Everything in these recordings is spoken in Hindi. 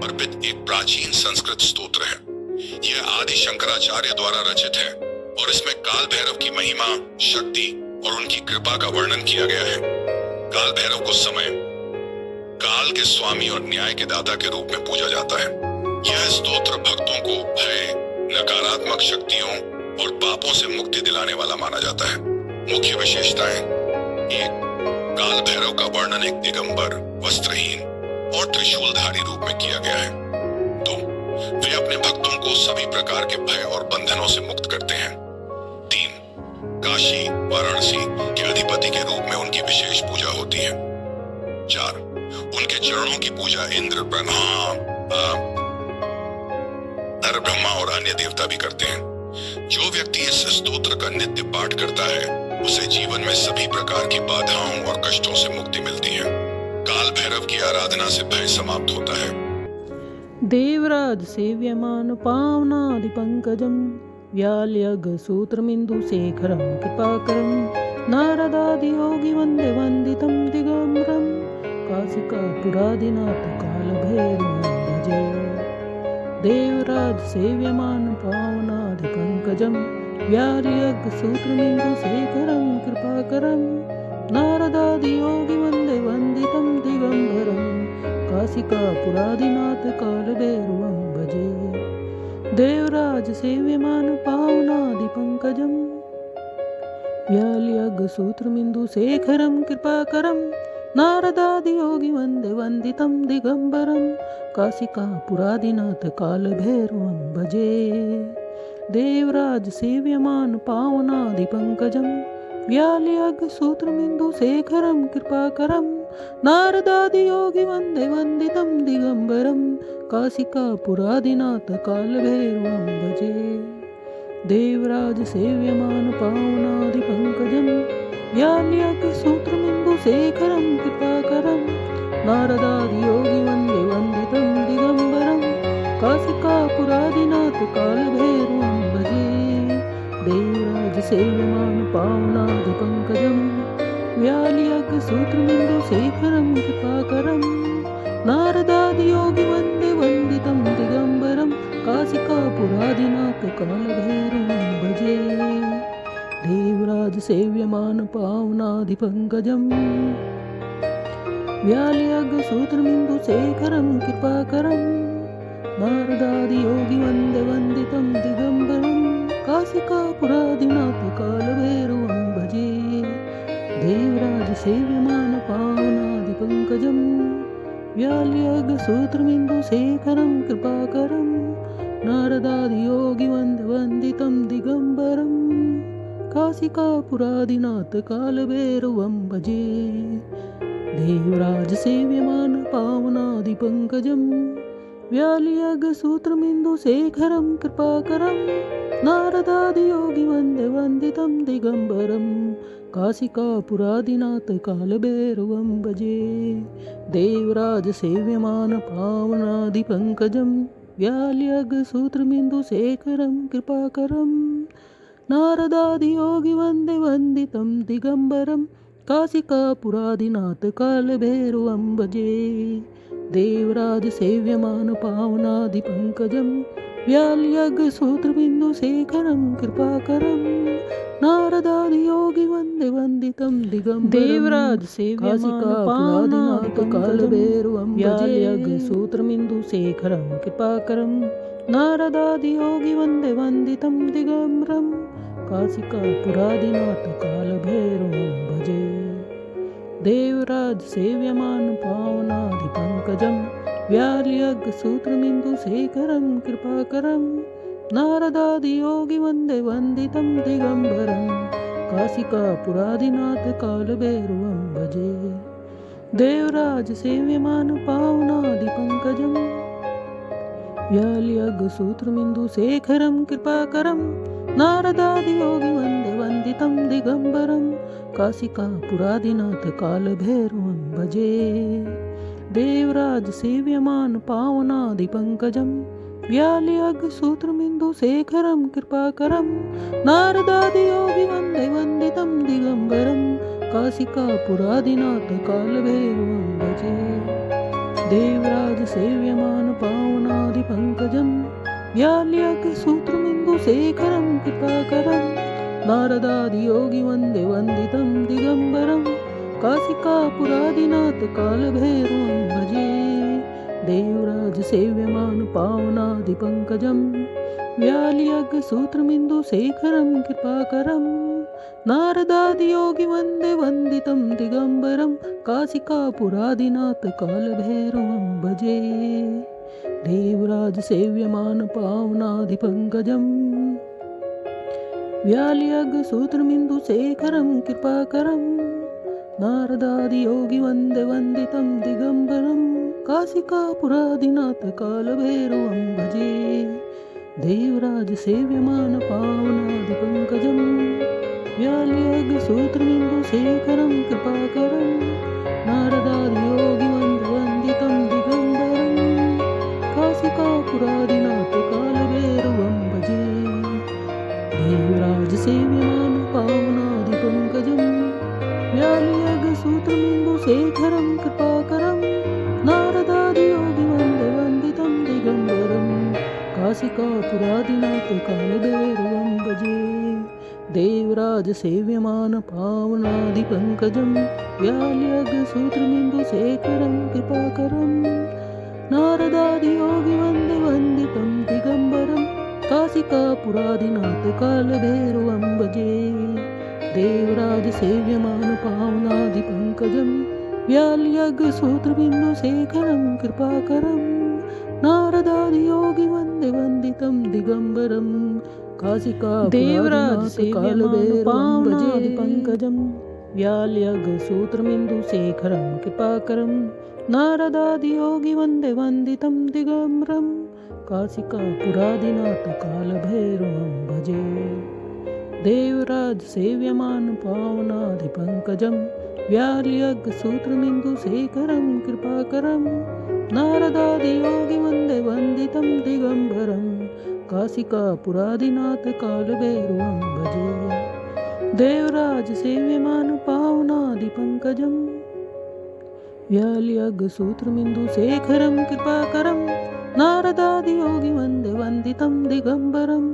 अर्पित एक प्राचीन संस्कृत स्तोत्र है। यह आदि शंकराचार्य द्वारा रचित है और इसमें काल भैरव की महिमा, शक्ति और उनकी कृपा का वर्णन किया गया है। काल भैरव को समय, काल के स्वामी और न्याय के दाता के रूप में पूजा जाता है। यह स्तोत्र भक्तों को भय, नकारात्मक शक्तियों और पापों से मुक्ति दिलाने वाला माना जाता है। मुख्य विशेषताएं: 1. काल भैरव का वर्णन एक दिगंबर, वस्त्रहीन और त्रिशूलधारी रूप में किया गया है। 2. वे अपने भक्तों को सभी प्रकार के भय और बंधनों से मुक्त करते हैं। 3. काशी, वाराणसी के अधिपति के रूप में उनकी विशेष पूजा होती है। 4. उनके चरणों की पूजा इंद्र, ब्रह्मा और अन्य देवता भी करते हैं। जो व्यक्ति इस स्तोत्र का नित्य पाठ करता है, उसे जीवन में सभी प्रकार की बाधाओं और कष्टों से मुक्ति मिलती है। काल भैरव की आराधना से भय समाप्त होता है। देवराज सेव्यमान पावनादि पंकजम व्याल्यग सूत्रमिंदु शेखरम कृपाकरम नारदादि योगी वंदे वंदितम दिगंबरम काशिका पुरादिनाथ काल भैरवं भजे। देवराज सेव्यमान पावनादि पंकजम व्याल्यग सूत्रमिंदु शेखरम कृपाकरम नारदादि योगी वंदे वंदितम दिगंबरम काशिका पुरादिनाथ काल भैरवं भजे। देवराज सेव्यमान पावनादि पंकजम व्याल्यग सूत्रमिंदु शेखरम कृपाकरम नारदादि योगी वंदे वंदितम दिगंबरम काशिका पुरादिनाथ काल भैरवं भजे। देवराज सेव्यमान पावनादि पंकजम व्याल्यग सूत्रमिंदु शेखरम कृपाकरम नारदादि योगी वंदे वंदितम दिगंबरम काशिका पुरादिनाथ काल भैरवं भजे। देवराज सेव्यमान पावनादि पंकजम व्याल्यग सूत्रमिंदु शेखरम कृपाकरम नारदादि योगी वंदे वंदितम दिगंबरम काशिका पुरादिनाथ काल भैरवं भजे। देवराज सेव्यमान पावनादि पंकजम व्याल्यग सूत्रमिंदु शेखरम कृपाकरम नारदादि योगी वंदे वंदितम दिगंबरम काशिका पुरादिनाथ काल भैरवं भजे। देवराज सेव्यमान पावनादि पंकजम व्याल्यग सूत्रमिंदु शेखरम कृपाकरम नारदादि योगी वंदे वंदितम दिगंबरम काशिका पुरादिनाथ काल भैरवं भजे। देवराज सेव्यमान पावनादि पंकजम व्याल्यग सूत्रमिंदु शेखरम कृपाकरम नारदादि योगी वंदे वंदितम दिगंबरम काशिका पुरादिनाथ काल भैरवं भजे। देवराज सेव्यमान पावनादि पंकजम व्याल्यग सूत्रमिंदु शेखरम कृपाकरम नारदादि योगी वंदे वंदितम दिगंबरम काशिका पुरादिनाथ काल भैरवं भजे। देवराज सेव्यमान पावनादि पंकजम व्याल्यग सूत्रमिंदु शेखरम कृपाकरम नारदादि योगी वंदे वंदितम दिगंबरम काशिका पुरादिनाथ काल भैरवं भजे। देवराज सेव्यमान पावनादि पंकजम व्याल्यग सूत्रमिंदु शेखरम कृपाकरम नारदादि योगी वंदे वंदितम दिगंबरम देवराज सेव्यमान पावनादि काल भैरवं व्याल्यग सूत्रमिंदु शेखरम कृपाकरम नारदादि योगी वंदे वंदितम दिगंबरम काशिका पुरादिनाथ काल भैरवं भजे। देवराज सेव्यमान पावनादि पंकजम व्याल्यग सूत्रमिंदु शेखरम कृपाकरम नारदादि योगी वंदे वंदितम दिगंबरम काशिका पुरादिनाथ काल भैरवं भजे। देवराज सेव्यमान पावनादि पंकजम व्याल्यग सूत्रमिंदु शेखरम कृपाकरम नारदादि योगी वंदे वंदितम दिगंबरम काशिका पुरादिनाथ काल भैरवं भजे। देवराज सेव्यमान पावनादि पंकजम व्याल्यग सूत्रमिंदु शेखरम कृपाकरम नारदादि योगी वंदे वंदितम दिगंबरम काशिका पुरादिनाथ काल भैरवं भजे। देवराजसेव्यमानपावनादिपङ्कजं व्याल्यग्सूत्रमिन्दुशेखरं कृपाकरं नारदादियोगिवन्दे वन्दितं दिगम्बरं काशिकापुरादिनाथकालभैरवं भजे देवराजसेव्यमानपावनादिपङ्कजं व्याल्यग्सूत्रमिन्दुशेखरं कृपाकरं नारदादियोगिवन्दे वन्दितं दिगम्बरं काशिकापुरादिनाथकालभैरवं भजे देवराजसेव्यमानपावनादिपङ्कजं व्याल्यग्सूत्रमिन्दुशेखरं कृपाकरं नारदादियोगिवन्दे वन्दितं दिगम्बरं काशिकापुरादिनाथकालभैरवं भजे देवराजसेव्यमानपावनादिपङ्कजं व्याल्यग्सूत्रमिन्दुशेखरं कृपाकरं नारदादियोगिवन्दे वन्दितं दिगम्बरं काशिकापुरादिनाथकालभैरवं भजे देवराजसेव्यमानपावनादिपङ्कजं व्याल्यग्सूत्रमिन्दुशेखरं कृपाकरं नारदादियोगिवन्दे वन्दितं दिगम्बरं काशिकापुरादिनाथकालभैरवं भजे देवराजसेव्यमानपावनादिपङ्कजं व्याल्यग्सूत्रमिन्दुशेखरं कृपाकरं नारदादियोगिवन्दे वन्दितं दिगम्बरं काशिकापुरादिनाथकालभैरवं भजे देवराजसेव्यमानपावनादिपङ्कजं व्याल्यग्सूत्रमिन्दुशेखरं कृपाकरं नारदादियोगिवन्दे वन्दितं दिगम्बरं काशिकापुरादिनाथकालभैरवं व्याल्यग्सूत्रमिन्दुशेखरं कृपाकरं नारदादियोगिवन्दे वन्दितं दिगम्बरं काशिकापुरादिनाथकालभैरवं भजे देवराजसेव्यमानपावनादिपङ्कजं व्याल्यग्सूत्रमिन्दुशेखरं कृपाकरं नारदादियोगिवन्दे वन्दितं दिगम्बरं काशिकापुरादिनाथकालभैरवं भजे देवराजसेव्यमानपावनादिपङ्कजं व्याल्यग्सूत्रमिन्दुशेखरं कृपाकरं नारदादियोगिवन्दे वन्दितं दिगम्बरं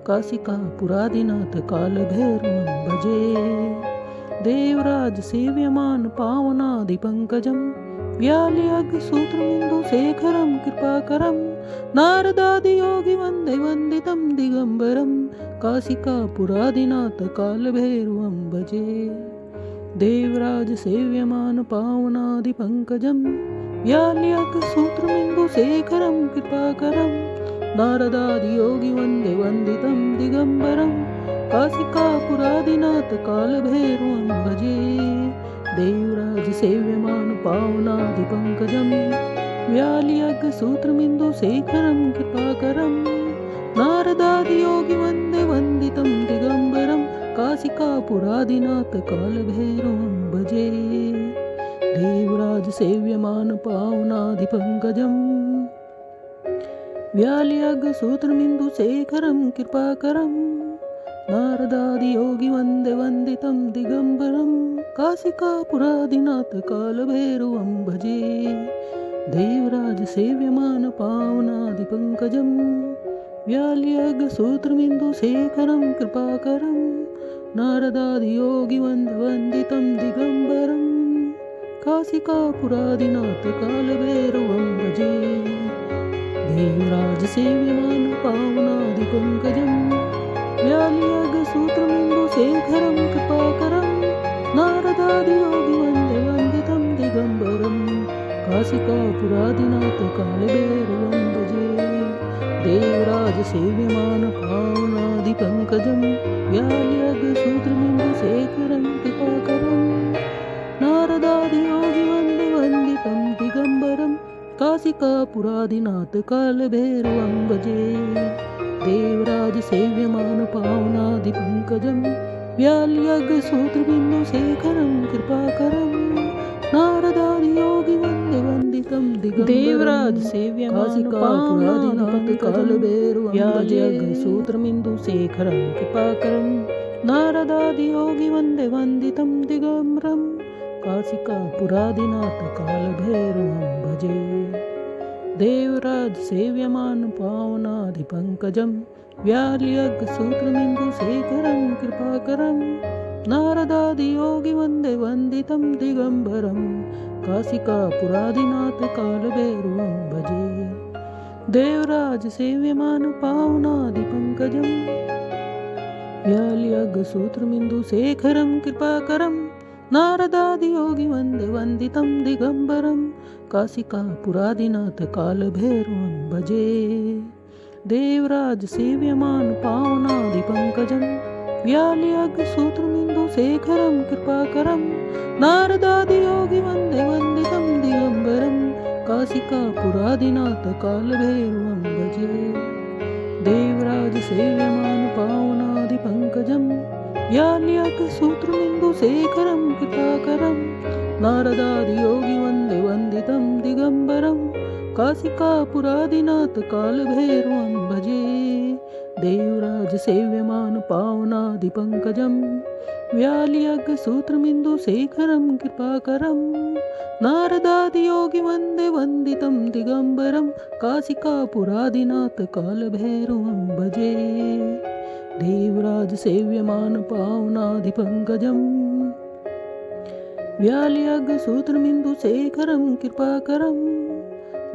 काशिकापुरादिनाथकालभैरवं भजे देवराजसेव्यमानपावनादिपङ्कजं व्याल्यग्सूत्रमिन्दुशेखरं कृपाकरं नारदादियोगिवन्दे वन्दितं दिगम्बरं काशिकापुरादिनाथकालभैरवं भजे देवराजसेव्यमानपावनादिपङ्कजं व्याल्यग्सूत्रमिन्दुशेखरं कृपाकरं नारदादियोगिवन्दे वन्दितं दिगम्बरं काशिकापुरादिनाथकालभैरवं भजे देवराजसेव्यमानपावनादिपङ्कजं व्याल्यग्सूत्रमिन्दुशेखरं कृपाकरं नारदादियोगिवन्दे वन्दितं दिगम्बरं काशिकापुरादिनाथकालभैरवं भजे देवराजसेव्यमानपावनादिपङ्कजं व्याल्यग्सूत्रमिन्दुशेखरं कृपाकरं नारदादियोगिवन्दे वन्दितं दिगम्बरं काशिकापुरादिनाथकालभैरवं भजे देवराजसेव्यमानपावनादिपङ्कजं व्याल्यग्सूत्रमिन्दुशेखरं कृपाकरं नारदादियोगिवन्दे वन्दितं दिगम्बरं काशिकापुरादिनाथकालभैरवं भजे देवराजसेव्यमानपावनादिपङ्कजं व्याल्यग्सूत्रमिन्दुशेखरं कृपाकरं नारदादियोगिवन्दे वन्दितं दिगम्बरं काशिकापुरादिनाथकालभैरवं भजे देवराजसेव्यमानपावनादिपङ्कजं व्याल्यग्सूत्रमिन्दुशेखरं कृपाकरं नारदादियोगिवन्दे वन्दितं दिगम्बरं काशिकापुरादिनाथकालभैरवं भजे देवराजसेव्यमानपावनादिपङ्कजं व्याल्यग्सूत्रमिन्दुशेखरं कृपाकरं नारदादियोगिवन्दे वन्दितं देवराजसेव्यमानपावनादिपङ्कजं व्याल्यग्सूत्रमिन्दुशेखरं कृपाकरं नारदादियोगिवन्दे वन्दितं दिगम्बरं काशिकापुरादिनाथ कालभैरवं भजे। देवराज सेव्यमान पावनादिपङ्कजं व्यालियग्सूत्रमिन्दुशेखरं कृपाकरं नारदादियोगी वन्दे वन्दितं दिगम्बरं काशिकापुरादिनाथ कालभैरवं भजे। देवराज सेव्यमान पावनादिपङ्कजं व्यालियग्सूत्रमिन्दुशेखरं कृपाकरं नारदादियोगी वन्दे वन्दितं दिगम्बरं काशिकापुरादिनाथ कालभैरवं भजे। देवराज सेव्यमान पावनादिपङ्कजं व्यालियग्सूत्रमिन्दुशेखरं कृपाकरं नारदादियोगी वन्दे वन्दितं दिगम्बरं काशिकापुरादिनाथ कालभैरवं भजे। देवराज सेव्यमान पावनादिपङ्कजं व्यालियग्सूत्रमिन्दुशेखरं कृपाकरं नारदादियोगी वन्दे वन्दितं दिगम्बरं काशिकापुरादिनाथ कालभैरवं भजे। देवराज सेव्यमान पावनादिपङ्कजं व्यालियग्सूत्रमिन्दुशेखरं कृपाकरं नारदादियोगी वन्दे वन्दितं दिगम्बरं काशिकापुरादिनाथ कालभैरवं भजे। देवराज सेव्यमान पावनादिपङ्कजं व्यालियग्सूत्रमिन्दुशेखरं कृपाकरं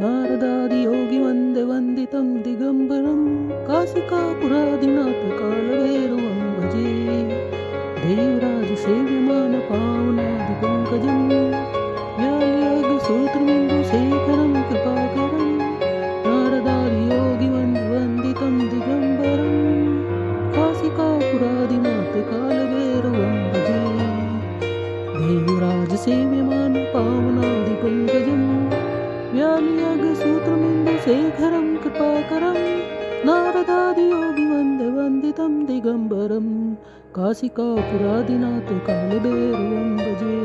नारदादियोगी वन्दे वन्दितं दिगम्बरं काशिकापुरादिनाथ कालभैरवं भजे। देवराज सेव्यमान पावनादिपङ्कजं व्यालियग्सूत्रमिन्दुशेखरं कृपाकरं नारदादियोगी वन्दे वन्दितं दिगम्बरं काशिकापुरादिनाथ कालभैरवं भजे। देवराज सेव्यमान पावनादिपङ्कजं व्यालियग्सूत्रमिन्दुशेखरं कृपाकरं नारदादियोगी वन्दे वन्दितं दिगम्बरं काशिकापुरादिनाथ कालभैरवं भजे।